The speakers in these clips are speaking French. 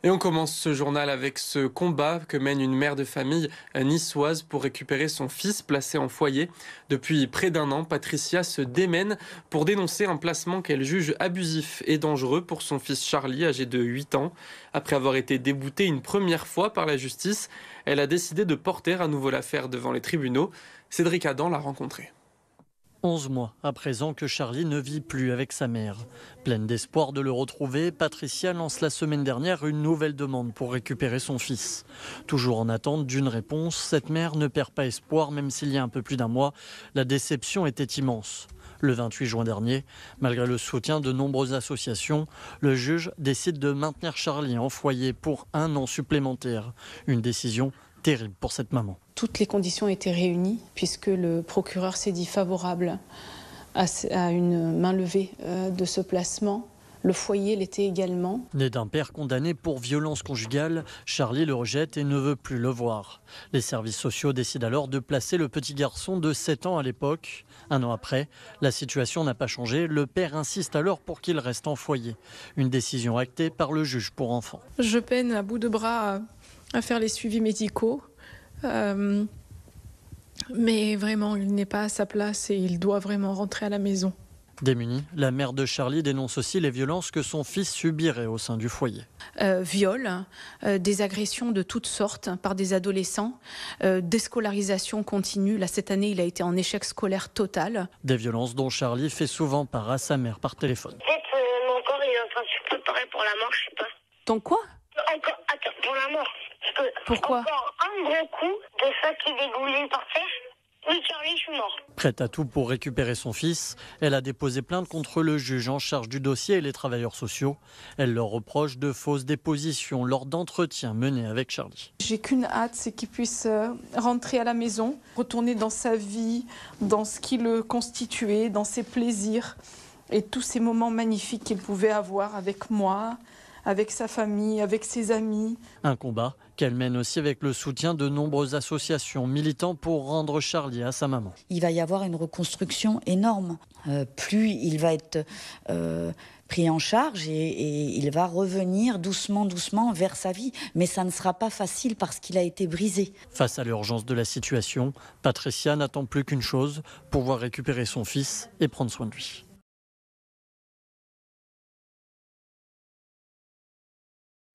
Et on commence ce journal avec ce combat que mène une mère de famille niçoise pour récupérer son fils placé en foyer. Depuis près d'un an, Patricia se démène pour dénoncer un placement qu'elle juge abusif et dangereux pour son fils Charlie, âgé de 8 ans. Après avoir été déboutée une première fois par la justice, elle a décidé de porter à nouveau l'affaire devant les tribunaux. Cédric Adam l'a rencontré. 11 mois à présent que Charlie ne vit plus avec sa mère. Pleine d'espoir de le retrouver, Patricia lance la semaine dernière une nouvelle demande pour récupérer son fils. Toujours en attente d'une réponse, cette mère ne perd pas espoir même s'il y a un peu plus d'un mois, la déception était immense. Le 28 juin dernier, malgré le soutien de nombreuses associations, le juge décide de maintenir Charlie en foyer pour 1 an supplémentaire. Une décision terrible pour cette maman. Toutes les conditions étaient réunies puisque le procureur s'est dit favorable à une main levée de ce placement. Le foyer l'était également. Né d'un père condamné pour violence conjugale, Charlie le rejette et ne veut plus le voir. Les services sociaux décident alors de placer le petit garçon de 7 ans à l'époque. 1 an après, la situation n'a pas changé. Le père insiste alors pour qu'il reste en foyer. Une décision actée par le juge pour enfants. Je peine à bout de bras à faire les suivis médicaux. Mais vraiment, il n'est pas à sa place et il doit vraiment rentrer à la maison. Démunie, la mère de Charlie dénonce aussi les violences que son fils subirait au sein du foyer. Viol, des agressions de toutes sortes par des adolescents, déscolarisation continue. Là, cette année, il a été en échec scolaire total. Des violences dont Charlie fait souvent part à sa mère par téléphone. Peut-être mon corps il est en train de se préparer pour la mort, je sais pas. Ton quoi? Encore, attends, pour la mort. Parce que Pourquoi? encore un gros coup de ça qui dégouline par terre. Oui, Charlie, je suis mort. Prête à tout pour récupérer son fils, elle a déposé plainte contre le juge en charge du dossier et les travailleurs sociaux. Elle leur reproche de fausses dépositions lors d'entretiens menés avec Charlie. J'ai qu'une hâte, c'est qu'il puisse rentrer à la maison, retourner dans sa vie, dans ce qui le constituait, dans ses plaisirs et tous ces moments magnifiques qu'il pouvait avoir avec moi, avec sa famille, avec ses amis. Un combat qu'elle mène aussi avec le soutien de nombreuses associations militant pour rendre Charlie à sa maman. Il va y avoir une reconstruction énorme. Plus il va être pris en charge et il va revenir doucement vers sa vie. Mais ça ne sera pas facile parce qu'il a été brisé. Face à l'urgence de la situation, Patricia n'attend plus qu'une chose, pouvoir récupérer son fils et prendre soin de lui.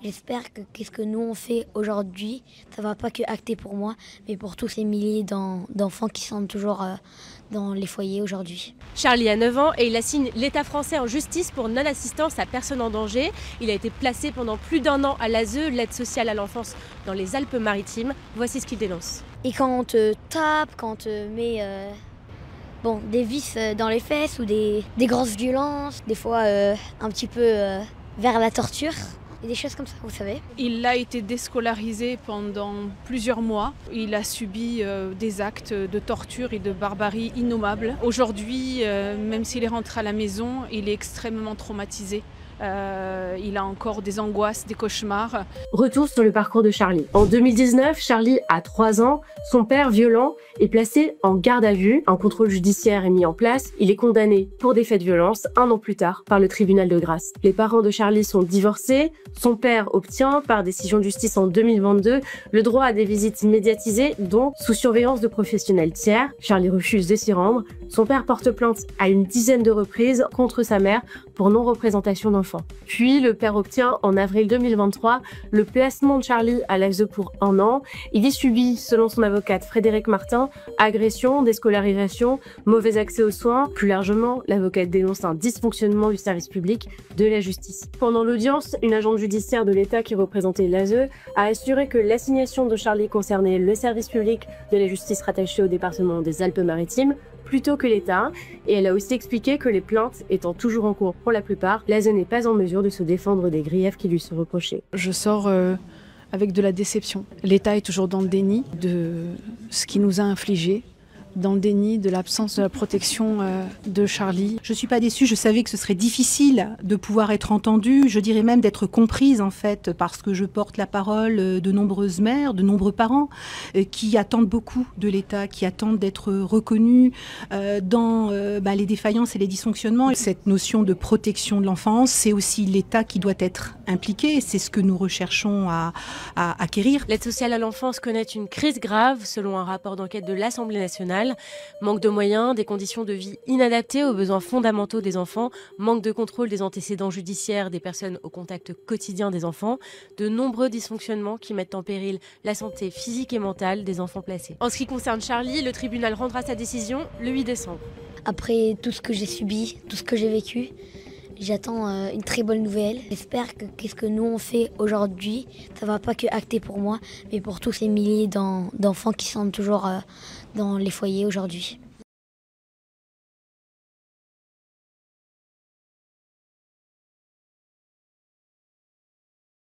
J'espère que ce que nous on fait aujourd'hui, ça va pas que acter pour moi, mais pour tous ces milliers d'enfants qui sont toujours dans les foyers aujourd'hui. Charlie a 9 ans et il assigne l'État français en justice pour non-assistance à personne en danger. Il a été placé pendant plus d'1 an à l'ASE, l'aide sociale à l'enfance dans les Alpes-Maritimes. Voici ce qu'il dénonce. Et quand on te tape, quand on te met des vis dans les fesses ou des grosses violences, des fois un petit peu vers la torture. Et des choses comme ça, vous savez. Il a été déscolarisé pendant plusieurs mois. Il a subi des actes de torture et de barbarie innommables. Aujourd'hui, même s'il est rentré à la maison, il est extrêmement traumatisé. Il a encore des angoisses, des cauchemars. Retour sur le parcours de Charlie. En 2019, Charlie a 3 ans. Son père, violent, est placé en garde à vue. Un contrôle judiciaire est mis en place. Il est condamné pour des faits de violence 1 an plus tard par le tribunal de grâce. Les parents de Charlie sont divorcés. Son père obtient, par décision de justice en 2022, le droit à des visites médiatisées, dont sous surveillance de professionnels tiers. Charlie refuse de s'y rendre. Son père porte plainte à une dizaine de reprises contre sa mère pour non-représentation d'enfants. Puis, le père obtient en avril 2023 le placement de Charlie à l'ASE pour 1 an. Il y subit, selon son avocate Frédéric Martin, agression, déscolarisation, mauvais accès aux soins. Plus largement, l'avocate dénonce un dysfonctionnement du service public de la justice. Pendant l'audience, une agente judiciaire de l'État qui représentait l'ASE a assuré que l'assignation de Charlie concernait le service public de la justice rattaché au département des Alpes-Maritimes, plutôt que l'État, et elle a aussi expliqué que les plaintes étant toujours en cours pour la plupart, l'ASE n'est pas en mesure de se défendre des griefs qui lui sont reprochés. Je sors avec de la déception. L'État est toujours dans le déni de ce qu'il nous a infligé, dans le déni de l'absence de la protection de Charlie. Je ne suis pas déçue, je savais que ce serait difficile de pouvoir être entendue, je dirais même d'être comprise en fait, parce que je porte la parole de nombreuses mères, de nombreux parents qui attendent beaucoup de l'État, qui attendent d'être reconnus dans les défaillances et les dysfonctionnements. Cette notion de protection de l'enfance, c'est aussi l'État qui doit être impliqué, c'est ce que nous recherchons à acquérir. L'aide sociale à l'enfance connaît une crise grave, selon un rapport d'enquête de l'Assemblée nationale. Manque de moyens, des conditions de vie inadaptées aux besoins fondamentaux des enfants, manque de contrôle des antécédents judiciaires des personnes au contact quotidien des enfants, de nombreux dysfonctionnements qui mettent en péril la santé physique et mentale des enfants placés. En ce qui concerne Charlie, le tribunal rendra sa décision le 8 décembre. Après tout ce que j'ai subi, tout ce que j'ai vécu, j'attends une très bonne nouvelle. J'espère que qu'est-ce que nous on fait aujourd'hui, ça va pas que acter pour moi, mais pour tous ces milliers d'enfants qui sont toujours dans les foyers aujourd'hui.